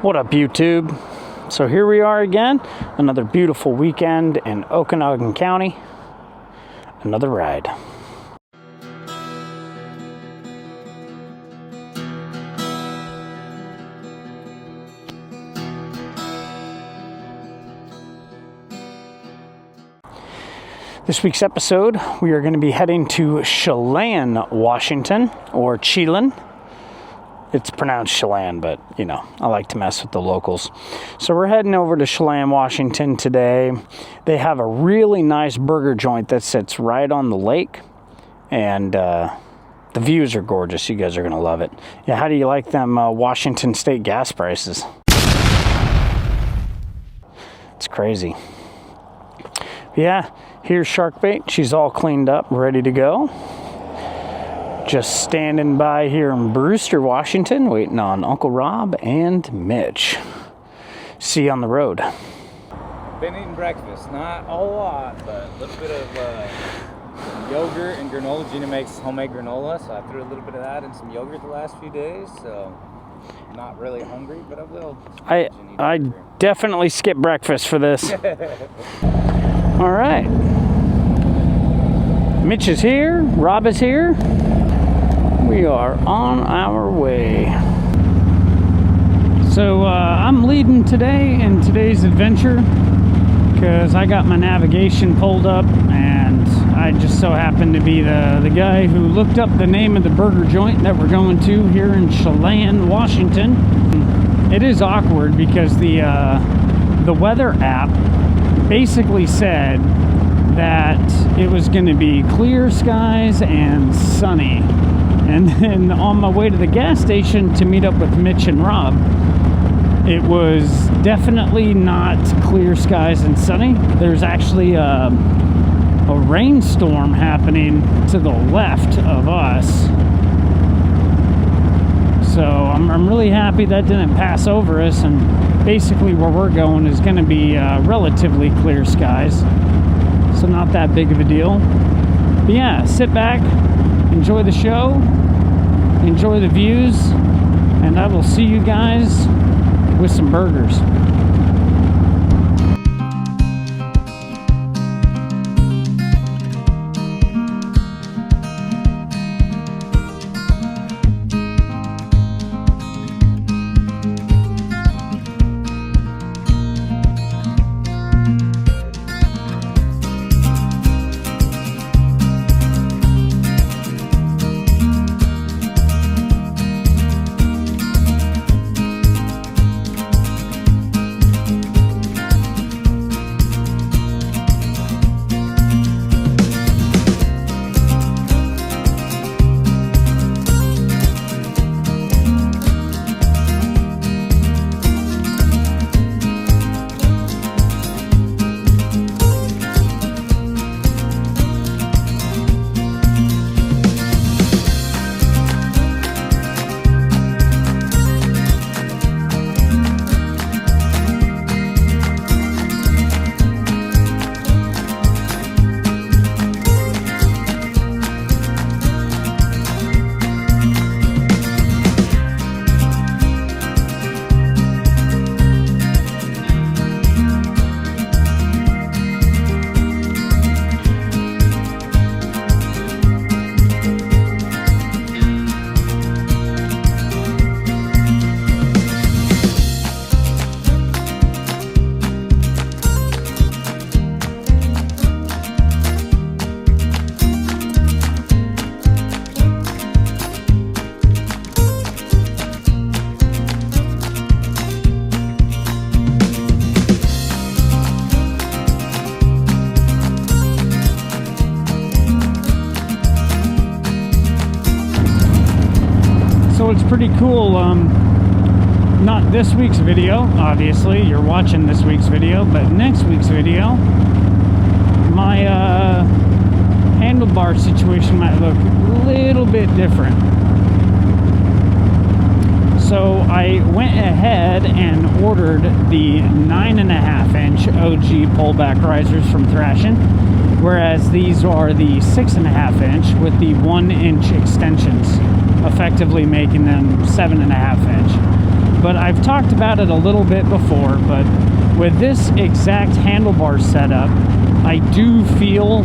What up, YouTube? So here we are again, another beautiful weekend in Okanogan County, another ride. This week's episode, we are going to be heading to Chelan, Washington, or Chelan. It's pronounced Chelan, but, you know, I like to mess with the locals. So we're heading over to Chelan, Washington today. They have a really nice burger joint that sits right on the lake. And the views are gorgeous. You guys are going to love it. Yeah, how do you like them Washington State gas prices? It's crazy. Yeah, here's Sharkbait. She's all cleaned up, ready to go. Just standing by here in Brewster, Washington, waiting on Uncle Rob and Mitch. See you on the road. Been eating breakfast, not a lot, but a little bit of yogurt and granola. Gina makes homemade granola, so I threw a little bit of that in some yogurt the last few days, so I'm not really hungry, but I will. I definitely skipped breakfast for this. All right. Mitch is here, Rob is here. We are on our way. So I'm leading today in today's adventure because I got my navigation pulled up and I just so happened to be the guy who looked up the name of the burger joint that we're going to here in Chelan, Washington. It is awkward because the weather app basically said that it was going to be clear skies and sunny. And then on my way to the gas station to meet up with Mitch and Rob, it was definitely not clear skies and sunny. There's actually a rainstorm happening to the left of us. So I'm really happy that didn't pass over us, and basically where we're going is going to be relatively clear skies. So not that big of a deal. But yeah, sit back, enjoy the show, enjoy the views, and I will see you guys with some burgers. So it's pretty cool, not this week's video, obviously, you're watching this week's video, but next week's video, my handlebar situation might look a little bit different. So I went ahead and ordered the 9.5 inch OG pullback risers from Thrashin', whereas these are the 6.5 inch with the 1 inch extensions, effectively making them 7.5 inch. but I've talked about it a little bit before. But with this exact handlebar setup, I do feel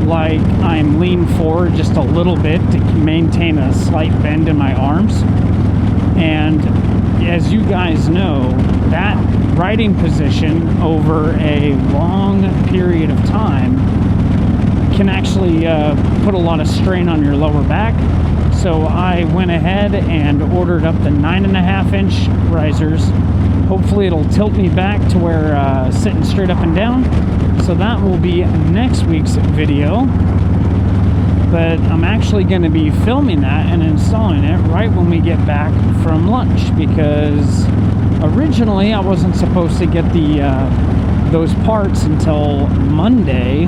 like I'm leaned forward just a little bit to maintain a slight bend in my arms. And as you guys know, that riding position over a long period of time can actually put a lot of strain on your lower back. So I went ahead and ordered up the 9.5-inch risers. Hopefully it'll tilt me back to where sitting straight up and down. So that will be next week's video. But I'm actually going to be filming that and installing it right when we get back from lunch, because originally I wasn't supposed to get those parts until Monday.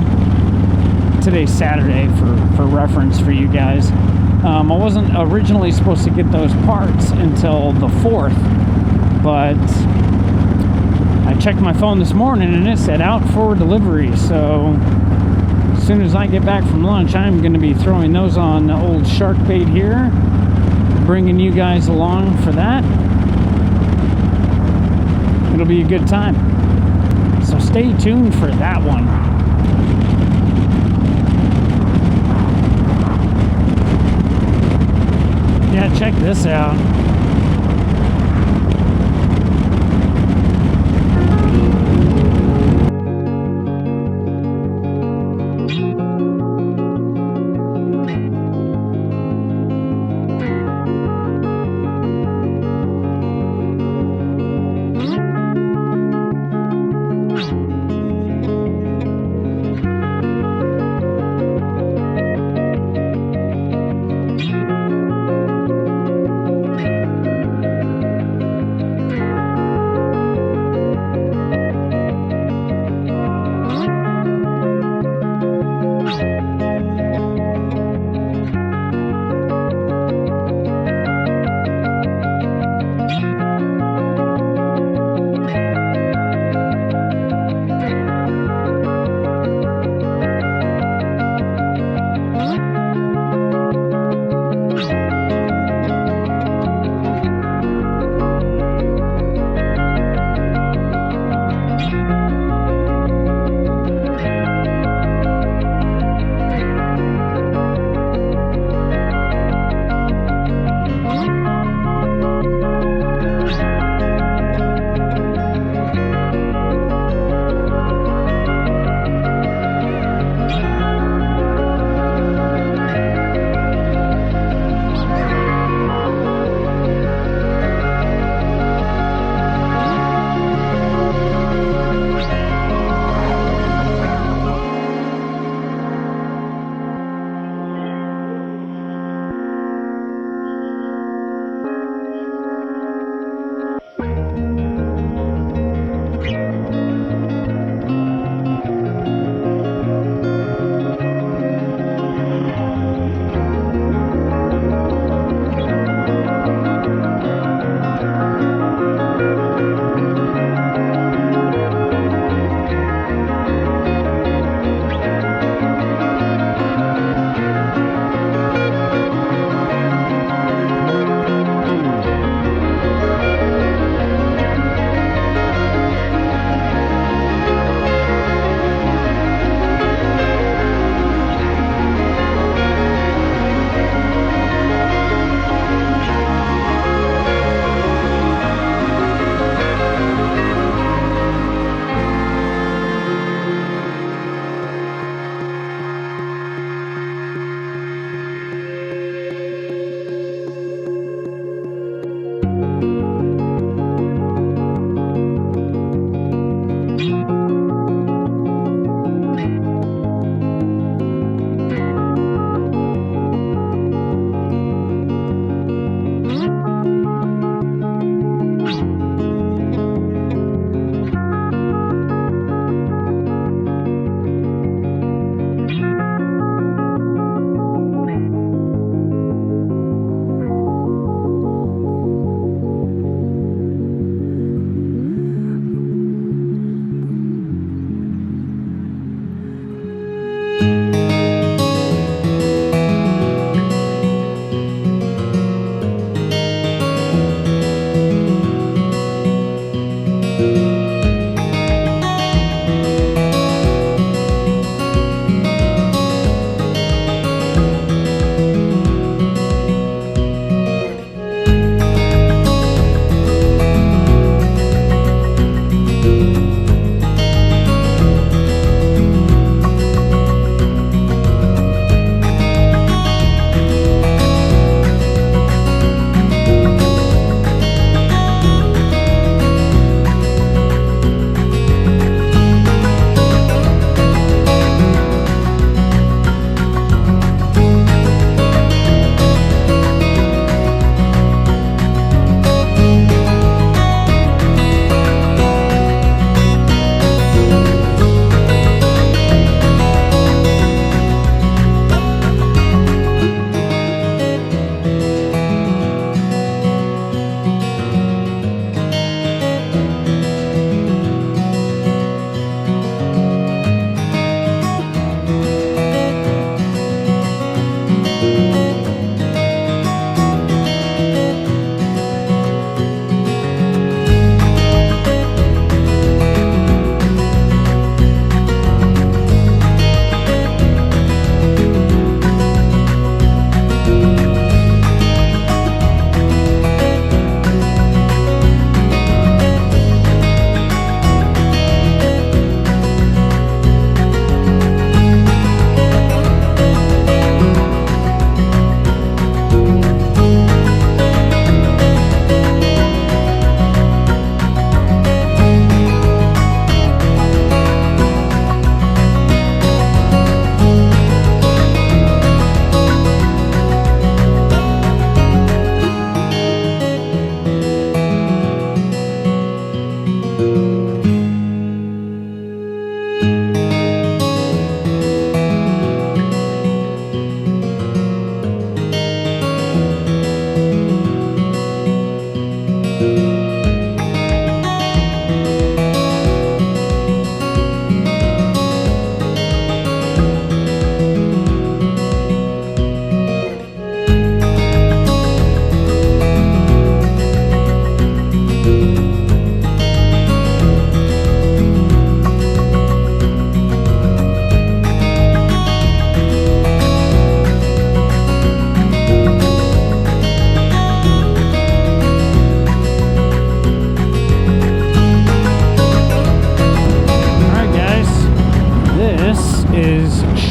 Today's Saturday for reference for you guys. I wasn't originally supposed to get those parts until the 4th, but I checked my phone this morning and it said out for delivery. So as soon as I get back from lunch, I'm going to be throwing those on the old shark bait here, bringing you guys along for that. It'll be a good time. So stay tuned for that one. Yeah, check this out.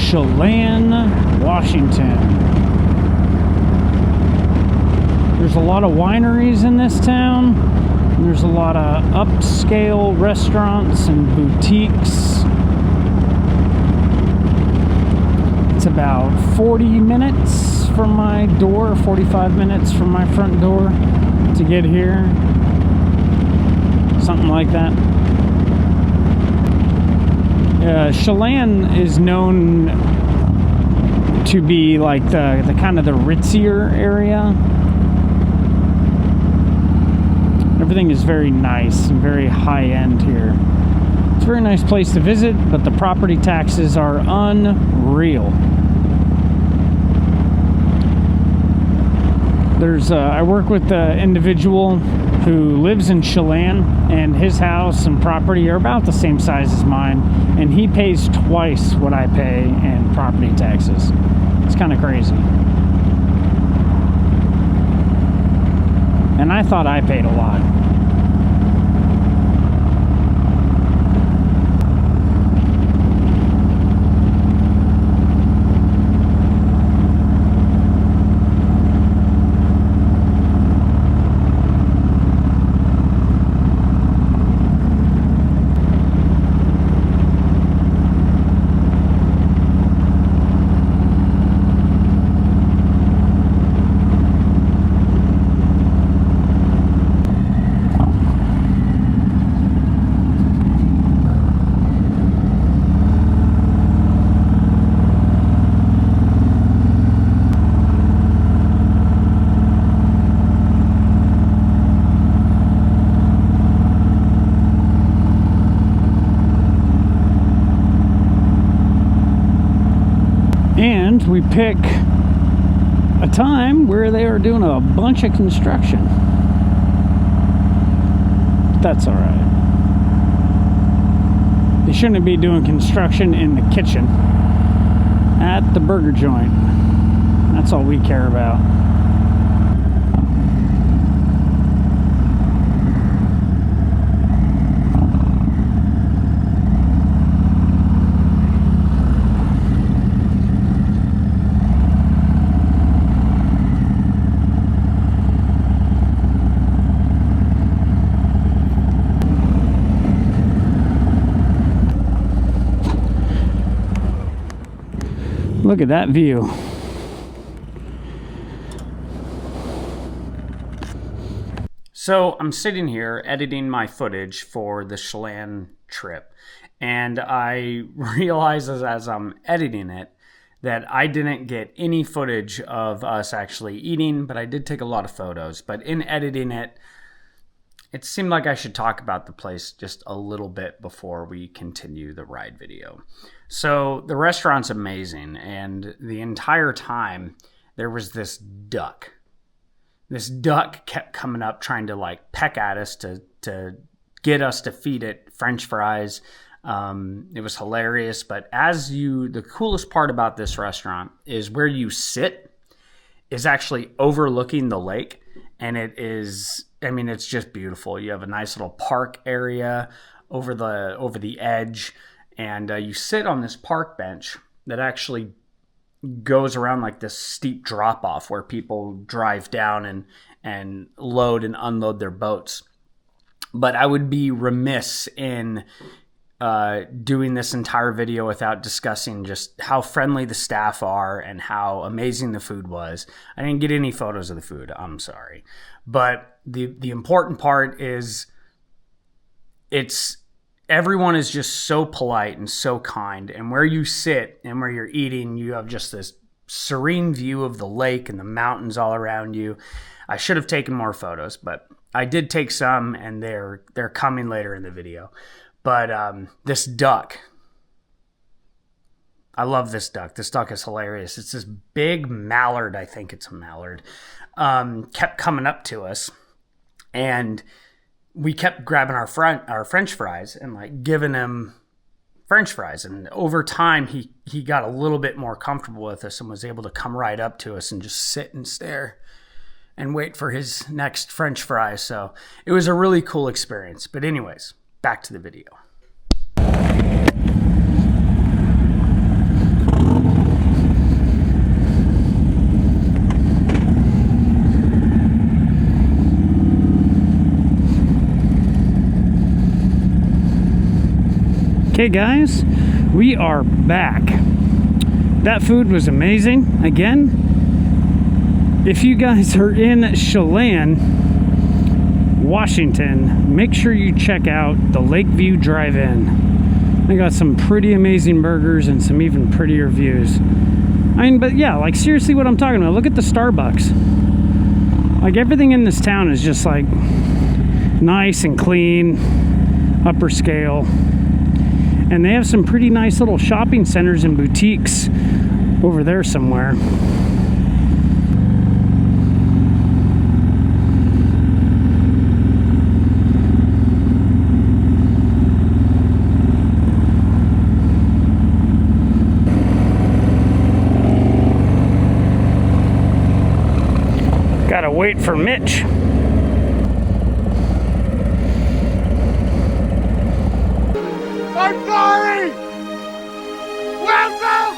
Chelan Washington. There's a lot of wineries in this town. And there's a lot of upscale restaurants and boutiques. It's about 40 minutes from my door, 45 minutes from my front door to get here. Something like that. Chelan is known to be like the kind of the ritzier area. Everything is very nice and very high-end here. It's a very nice place to visit, but the property taxes are unreal. I work with an individual who lives in Chelan, and his house and property are about the same size as mine, and he pays twice what I pay in property taxes. It's kind of crazy. And I thought I paid a lot. And we pick a time where they are doing a bunch of construction. But that's all right. They shouldn't be doing construction in the kitchen at the burger joint. That's all we care about. Look at that view. So I'm sitting here editing my footage for the Chelan trip, and I realize as I'm editing it that I didn't get any footage of us actually eating, but I did take a lot of photos. But in editing it, it seemed like I should talk about the place just a little bit before we continue the ride video. So the restaurant's amazing, and the entire time there was this duck. This duck kept coming up trying to like peck at us to get us to feed it French fries. It was hilarious, but the coolest part about this restaurant is where you sit is actually overlooking the lake, and it's just beautiful. You have a nice little park area over the edge, and you sit on this park bench that actually goes around like this steep drop off where people drive down and load and unload their boats. But I would be remiss in doing this entire video without discussing just how friendly the staff are and how amazing the food was. I didn't get any photos of the food, I'm sorry. But the important part is everyone is just so polite and so kind, and where you sit and where you're eating, you have just this serene view of the lake and the mountains all around you. I should have taken more photos, but I did take some, and they're coming later in the video. But this duck, I love this duck. This duck is hilarious. It's this big mallard, I think it's a mallard, kept coming up to us, and we kept grabbing our French fries and like giving him French fries. And over time, he got a little bit more comfortable with us and was able to come right up to us and just sit and stare and wait for his next French fry. So it was a really cool experience. But anyways, back to the video. Okay guys, we are back. That food was amazing. Again, if you guys are in Chelan, Washington, make sure you check out the Lakeview Drive-In. They got some pretty amazing burgers and some even prettier views. I mean, but yeah, like seriously what I'm talking about. Look at the Starbucks. Like everything in this town is just like nice and clean, upper scale. And they have some pretty nice little shopping centers and boutiques over there somewhere. Gotta wait for Mitch. I'm sorry! Welcome!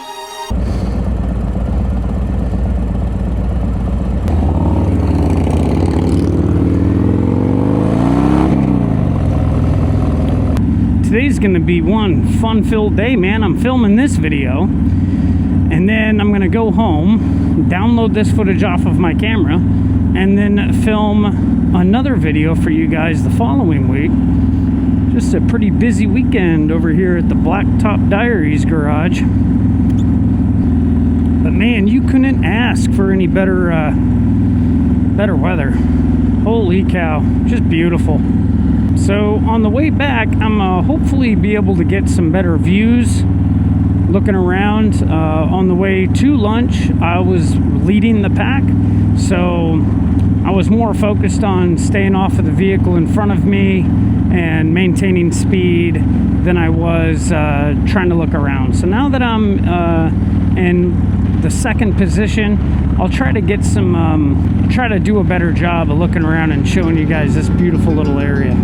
Today's gonna be one fun-filled day, man. I'm filming this video, and then I'm gonna go home, download this footage off of my camera, and then film another video for you guys the following week. Just a pretty busy weekend over here at the Blacktop Diaries garage. But man, you couldn't ask for any better weather. Holy cow, just beautiful. So on the way back, I'm hopefully be able to get some better views looking around. On the way to lunch, I was leading the pack, so I was more focused on staying off of the vehicle in front of me and maintaining speed than I was trying to look around. So now that I'm in the second position, I'll try to get some, try to do a better job of looking around and showing you guys this beautiful little area.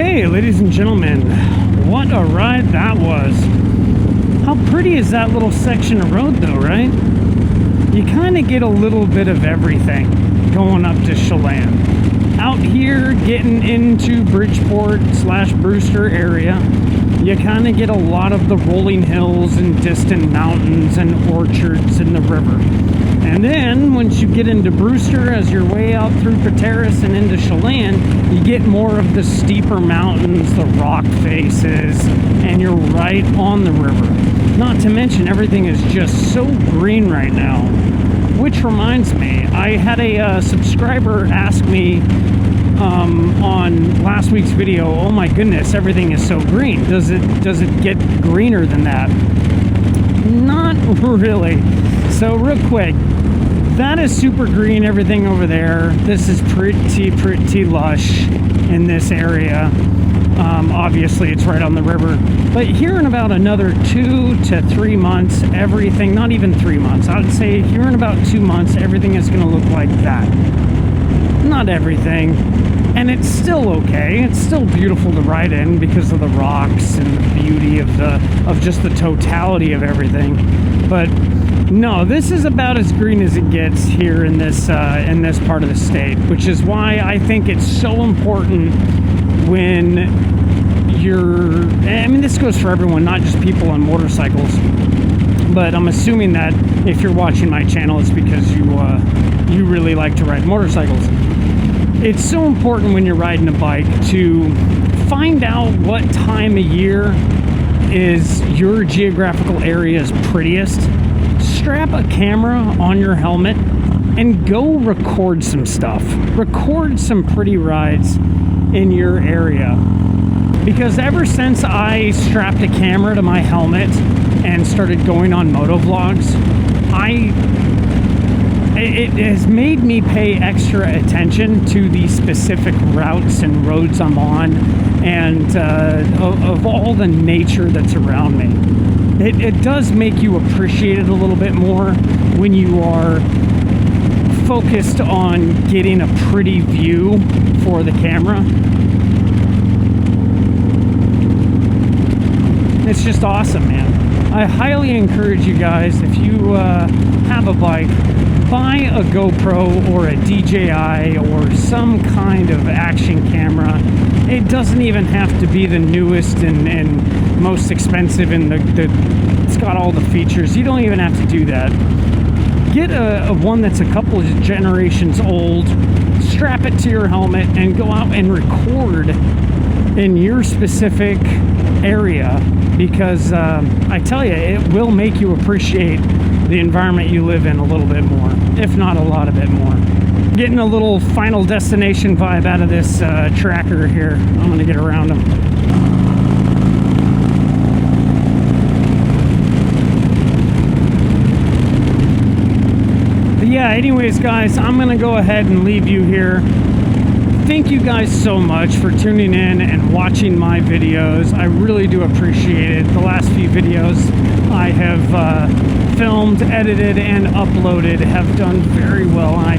Okay, ladies and gentlemen, what a ride that was. How pretty is that little section of road though, right? You kind of get a little bit of everything going up to Chelan. Out here, getting into Bridgeport/Brewster area, you kind of get a lot of the rolling hills and distant mountains and orchards in the river. And then once you get into Brewster, as you're way out through Pateros and into Chelan, you get more of the steeper mountains, the rock faces, and you're right on the river. Not to mention everything is just so green right now. Which reminds me, I had a subscriber ask me on last week's video, oh my goodness, everything is so green. Does it get greener than that? Not really. So real quick, that is super green, everything over there. This is pretty lush in this area. Obviously it's right on the river, but here in about another 2 to 3 months, everything, not even 3 months, I would say here in about 2 months, everything is going to look like that. Not everything, and it's still okay. It's still beautiful to ride in because of the rocks and the beauty of just the totality of everything. But no, this is about as green as it gets here in this part of the state, which is why I think it's so important when you're, I mean, this goes for everyone, not just people on motorcycles, but I'm assuming that if you're watching my channel, it's because you really like to ride motorcycles. It's so important when you're riding a bike to find out what time of year is your geographical area's prettiest. Strap a camera on your helmet and go record some stuff. Record some pretty rides in your area. Because ever since I strapped a camera to my helmet and started going on motovlogs, it has made me pay extra attention to the specific routes and roads I'm on, and of all the nature that's around me. It does make you appreciate it a little bit more when you are focused on getting a pretty view for the camera. It's just awesome, man. I highly encourage you guys, if you have a bike, buy a GoPro or a DJI or some kind of action camera. It doesn't even have to be the newest and most expensive and it's got all the features. You don't even have to do that. Get a one that's a couple of generations old, strap it to your helmet, and go out and record in your specific area, because I tell you, it will make you appreciate the environment you live in a little bit more, if not a lot of it more. Getting a little Final Destination vibe out of this tracker here. I'm gonna get around them. But yeah, anyways guys, I'm gonna go ahead and leave you here. Thank you guys so much for tuning in and watching my videos. I really do appreciate it. The last few videos I have filmed, edited, and uploaded have done very well. And I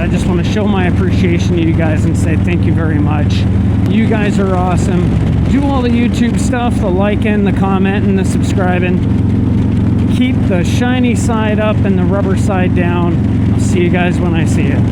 just want to show my appreciation to you guys and say thank you very much. You guys are awesome. Do all the YouTube stuff, the liking, the commenting, the subscribing. Keep the shiny side up and the rubber side down. I'll see you guys when I see you.